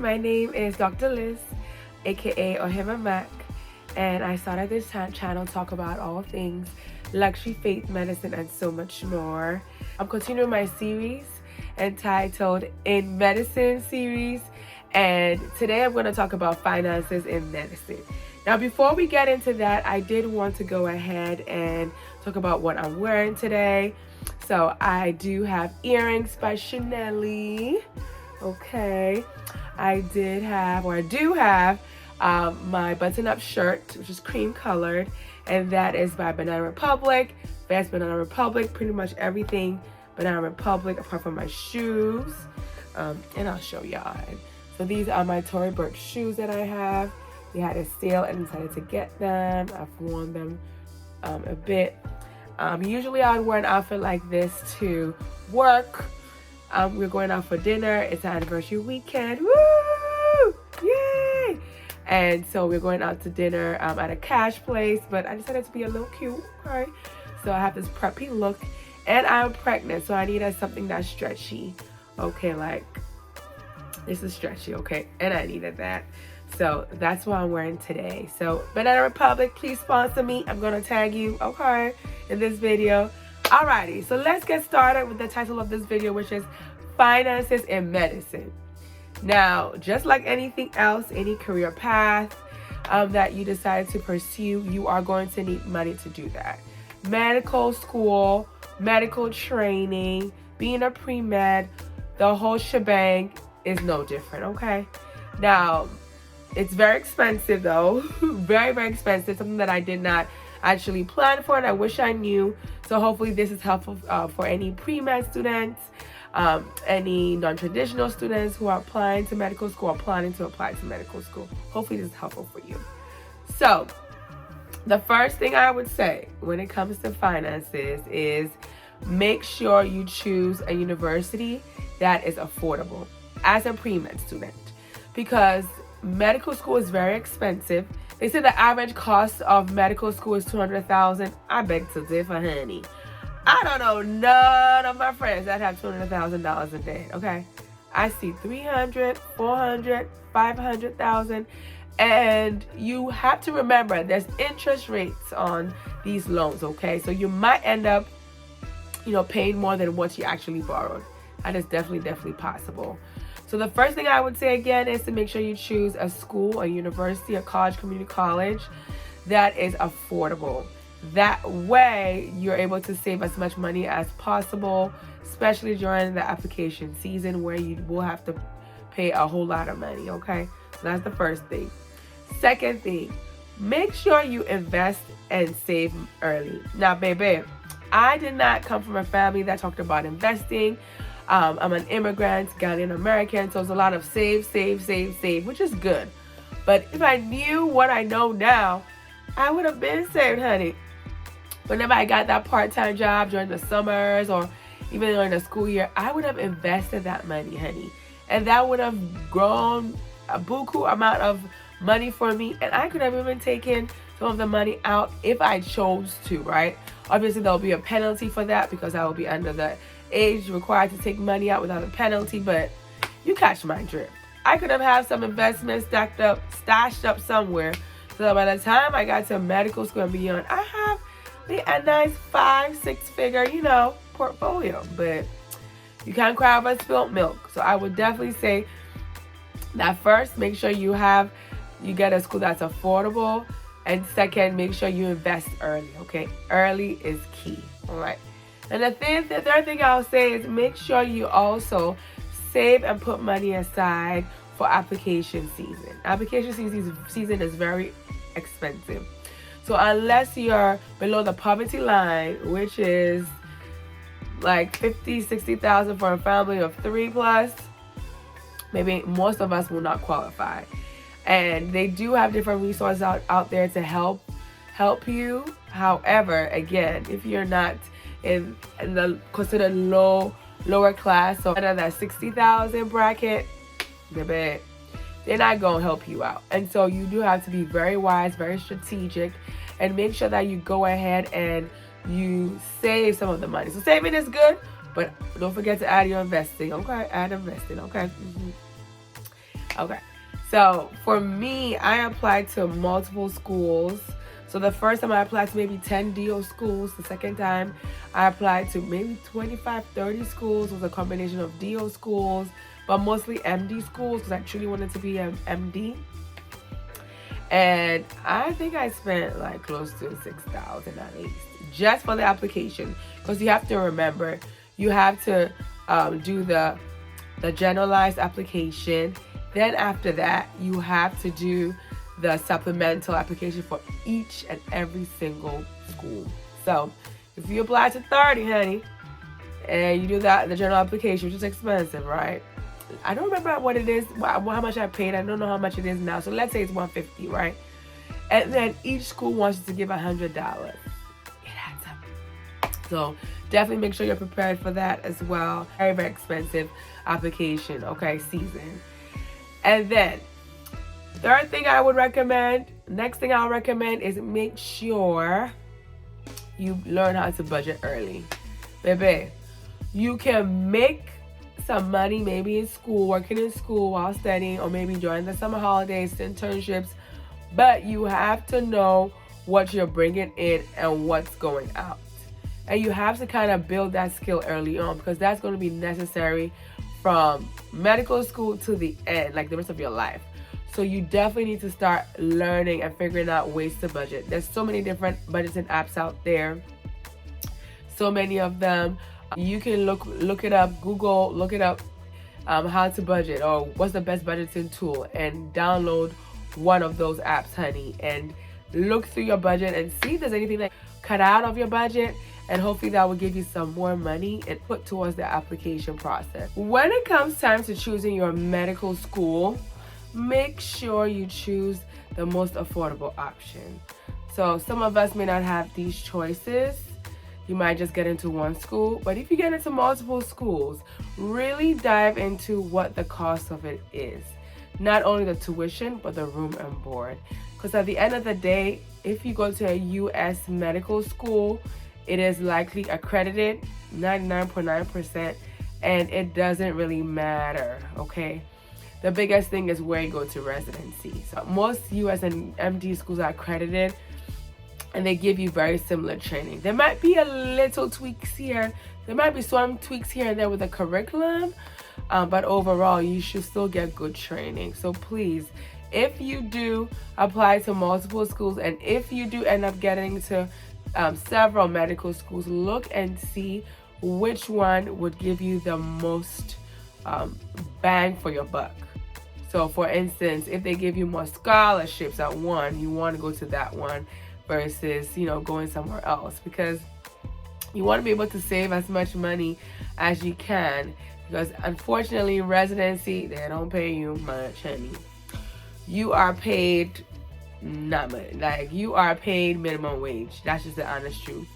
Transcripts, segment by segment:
my name is Dr. Liz, aka Ohima Mac, and I started this channel to talk about all things luxury, faith, medicine, and so much more. I'm continuing my series entitled In Medicine series, and today I'm going to talk about finances in medicine. Now, before we get into that, I did want to go ahead and talk about what I'm wearing today. So I do have earrings by Chanel. Okay, I do have my button-up shirt, which is cream colored, and that is by Banana Republic. That's Banana Republic, pretty much everything Banana Republic apart from my shoes. And I'll show y'all. So these are my Tory Burch shoes that I have. They had a sale and decided to get them. I've worn them a bit. Usually I would wear an outfit like this to work. We're going out for dinner. It's an anniversary weekend. Woo! Yay! And so we're going out to dinner at a cash place, but I decided to be a little cute, right? So I have this preppy look, and I'm pregnant, so I needed something that's stretchy. Okay, like this is stretchy, okay? And I needed that. So that's what I'm wearing today. So Banana Republic, please sponsor me. I'm gonna tag you, okay, in this video. Alrighty, so let's get started with the title of this video, which is Finances in Medicine. Now, just like anything else, any career path that you decide to pursue, you are going to need money to do that. Medical school, medical training, being a pre-med, the whole shebang is no different, okay? Now, it's very expensive though, very, very expensive, something that I did not actually plan for and I wish I knew. So hopefully this is helpful for any pre-med students, any non-traditional students who are applying to medical school or planning to apply to medical school. Hopefully this is helpful for you. So the first thing I would say when it comes to finances is make sure you choose a university that is affordable as a pre-med student, because medical school is very expensive. They say the average cost of medical school is $200,000. I beg to differ, honey. I don't know none of my friends that have $200,000 a day, okay? I see $300,000, $400,000, $500,000, and you have to remember there's interest rates on these loans, okay? So you might end up, paying more than what you actually borrowed. That is definitely possible. So the first thing I would say again is to make sure you choose a school, a university, a college, community college that is affordable. That way you're able to save as much money as possible, especially during the application season where you will have to pay a whole lot of money, okay? So that's the first thing. Second thing, make sure you invest and save early. Now, baby, I did not come from a family that talked about investing. I'm an immigrant, Ghanaian American, so it's a lot of save, which is good. But if I knew what I know now, I would have been saved, honey. Whenever I got that part-time job during the summers or even during the school year, I would have invested that money, honey. And that would have grown a buku amount of money for me. And I could have even taken some of the money out if I chose to, right? Obviously, there'll be a penalty for that because I will be under the age required to take money out without a penalty, but you catch my drift. I could have had some investments stashed up somewhere, so that by the time I got to medical school and beyond, I have a nice 5-6 figure, portfolio. But you can't cry over spilled milk. So I would definitely say that first, make sure you get a school that's affordable, and second, make sure you invest early. Okay, early is key. All right. And the third thing I'll say is make sure you also save and put money aside for application season. Application season is very expensive. So unless you're below the poverty line, which is like $50,000, $60,000 for a family of 3+, maybe most of us will not qualify. And they do have different resources out there to help you. However, again, if you're not in the considered lower class, so under that 60,000 bracket, baby, they're not gonna help you out. And so you do have to be very wise, very strategic, and make sure that you go ahead and you save some of the money. So saving is good, but don't forget to add your investing, okay? Add investing, okay? Okay. So for me, I applied to multiple schools. So the first time I applied to maybe 10 DO schools. The second time I applied to maybe 25, 30 schools. It was a combination of DO schools, but mostly MD schools because I truly wanted to be an MD. And I think I spent like close to 6,000 at least just for the application. Because you have to remember, you have to do the generalized application. Then after that, you have to do the supplemental application for each and every single school. So if you apply to 30, honey, and you do that, the general application, which is expensive, right? I don't remember what it is, how much I paid. I don't know how much it is now. So let's say it's $150, right? And then each school wants you to give $100. It adds up. So definitely make sure you're prepared for that as well. Very, very expensive application, okay, season. And then third thing I would recommend, next thing I'll recommend is make sure you learn how to budget early. Baby, you can make some money maybe in school, working in school while studying, or maybe during the summer holidays, internships, but you have to know what you're bringing in and what's going out. And you have to kind of build that skill early on because that's going to be necessary from medical school to the end, like the rest of your life. So you definitely need to start learning and figuring out ways to budget. There's so many different budgeting apps out there. So many of them. You can look it up, Google, look it up, how to budget or what's the best budgeting tool, and download one of those apps, honey, and look through your budget and see if there's anything that cut out of your budget, and hopefully that will give you some more money and put towards the application process. When it comes time to choosing your medical school, make sure you choose the most affordable option. So some of us may not have these choices. You might just get into one school, but if you get into multiple schools, really dive into what the cost of it is. Not only the tuition, but the room and board. Because at the end of the day, if you go to a U.S. medical school, it is likely accredited, 99.9%, and it doesn't really matter, okay? The biggest thing is where you go to residency. So most U.S. and MD schools are accredited, and they give you very similar training. There might be a little tweaks here. There might be some tweaks here and there with the curriculum, but overall, you should still get good training. So please, if you do apply to multiple schools, and if you do end up getting to several medical schools, look and see which one would give you the most bang for your buck. So for instance, if they give you more scholarships at one, you want to go to that one versus, going somewhere else, because you want to be able to save as much money as you can, because unfortunately residency, they don't pay you much, honey. You are paid not much. Like, you are paid minimum wage. That's just the honest truth.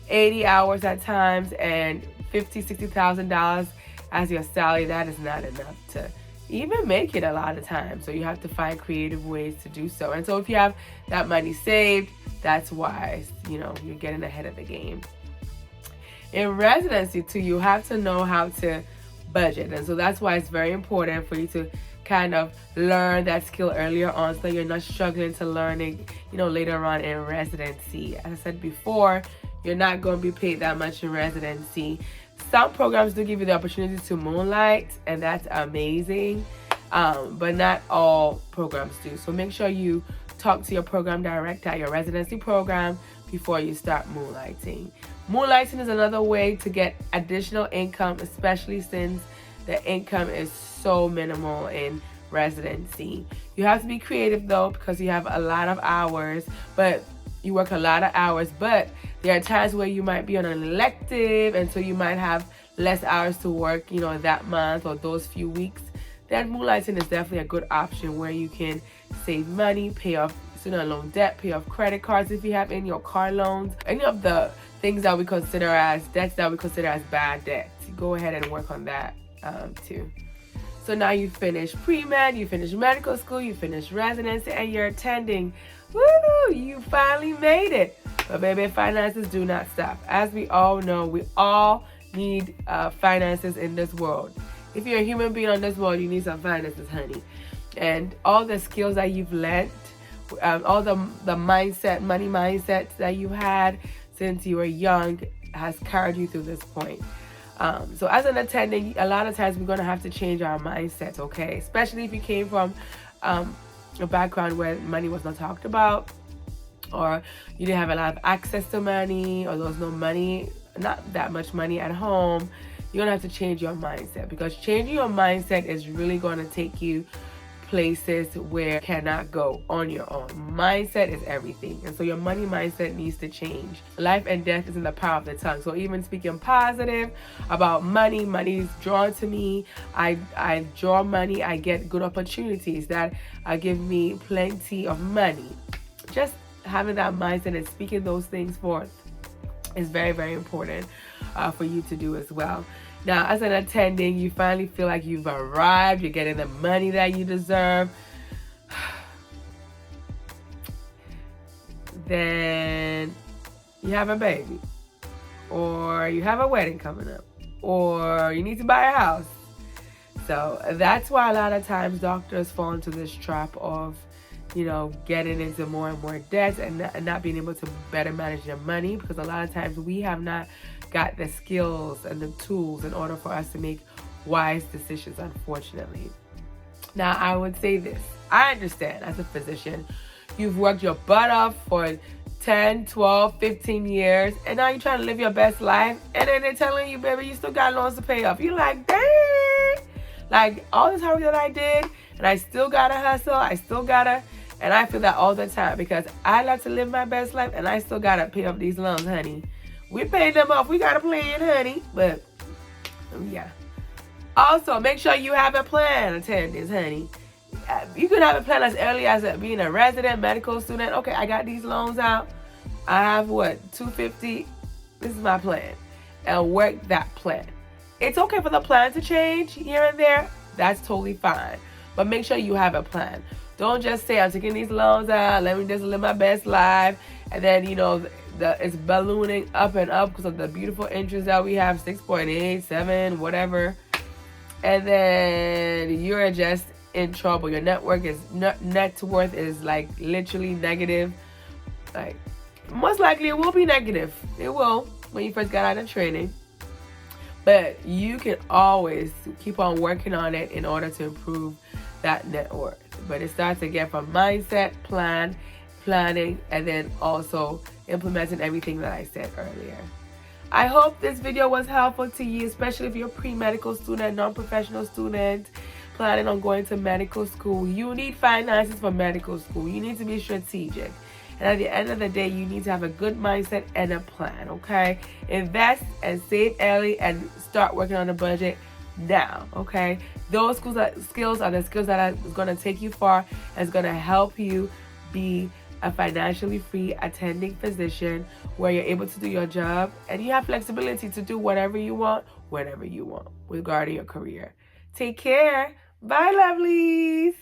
80 hours at times and $50,000-$60,000 as your salary, that is not enough to even make it a lot of times. So you have to find creative ways to do so. And so if you have that money saved, that's why, you're getting ahead of the game. In residency too, you have to know how to budget. And so that's why it's very important for you to kind of learn that skill earlier on, so you're not struggling to learn it, later on in residency. As I said before, you're not going to be paid that much in residency. Some programs do give you the opportunity to moonlight, and that's amazing, but not all programs do. So make sure you talk to your program director at your residency program before you start moonlighting. Moonlighting is another way to get additional income, especially since the income is so minimal in residency. You have to be creative though, because you have a lot of hours, but you work a lot of hours, but there are times where you might be on an elective, and so you might have less hours to work, that month or those few weeks. Then moonlighting is definitely a good option where you can save money, pay off student loan debt, pay off credit cards if you have any, or car loans, any of the things that we consider as debts that we consider as bad debts. Go ahead and work on that too. So now you finish pre-med, you finish medical school, you finish residency, and you're attending. Woo! You finally made it. But baby, finances do not stop. As we all know, we all need finances in this world. If you're a human being on this world, you need some finances, honey. and all the skills that you've learned, all the money mindsets that you had since you were young has carried you through this point. So as an attending, a lot of times we're going to have to change our mindsets, okay? Especially if you came from a background where money was not talked about, or you didn't have a lot of access to money, or there was no money, not that much money at home. You're going to have to change your mindset, because changing your mindset is really going to take you places where you cannot go on your own. Mindset is everything. And so your money mindset needs to change. Life and death is in the power of the tongue. So even speaking positive about money, money is drawn to me. I draw money. I get good opportunities that give me plenty of money. Just having that mindset and speaking those things forth is very, very important for you to do as well. Now, as an attending, you finally feel like you've arrived. You're getting the money that you deserve. Then you have a baby, or you have a wedding coming up, or you need to buy a house. So that's why a lot of times doctors fall into this trap of, getting into more and more debts and not being able to better manage their money, because a lot of times we have not got the skills and the tools in order for us to make wise decisions, unfortunately. Now, I would say this. I understand as a physician, you've worked your butt off for 10, 12, 15 years, and now you're trying to live your best life, and then they're telling you, baby, you still got loans to pay off. You're like, dang! Like, all this hard work that I did, and I still gotta hustle, and I feel that all the time, because I love to live my best life, and I still gotta pay off these loans, honey. We paid them off. We got a plan, honey. But, yeah. Also, make sure you have a plan, attendants, honey. You can have a plan as early as being a resident medical student. Okay, I got these loans out. I have, $250. This is my plan. And work that plan. It's okay for the plan to change here and there. That's totally fine. But make sure you have a plan. Don't just say, I'm taking these loans out. Let me just live my best life. And then, it's ballooning up and up because of the beautiful interest that we have, 6.8, 7, whatever. And then you're just in trouble. Your net worth is like literally negative. Like, most likely it will be negative. It will when you first got out of training. But you can always keep on working on it in order to improve that net worth. But it starts again from mindset, planning, and then also implementing everything that I said earlier. I hope this video was helpful to you, especially if you're a pre-medical student, non-professional student, planning on going to medical school. You need finances for medical school. You need to be strategic. And at the end of the day, you need to have a good mindset and a plan, okay? Invest and save early and start working on a budget now, okay? Those skills are the skills that are going to take you far and is going to help you be a financially free attending physician, where you're able to do your job and you have flexibility to do whatever you want, whenever you want, regarding your career. Take care. Bye, lovelies.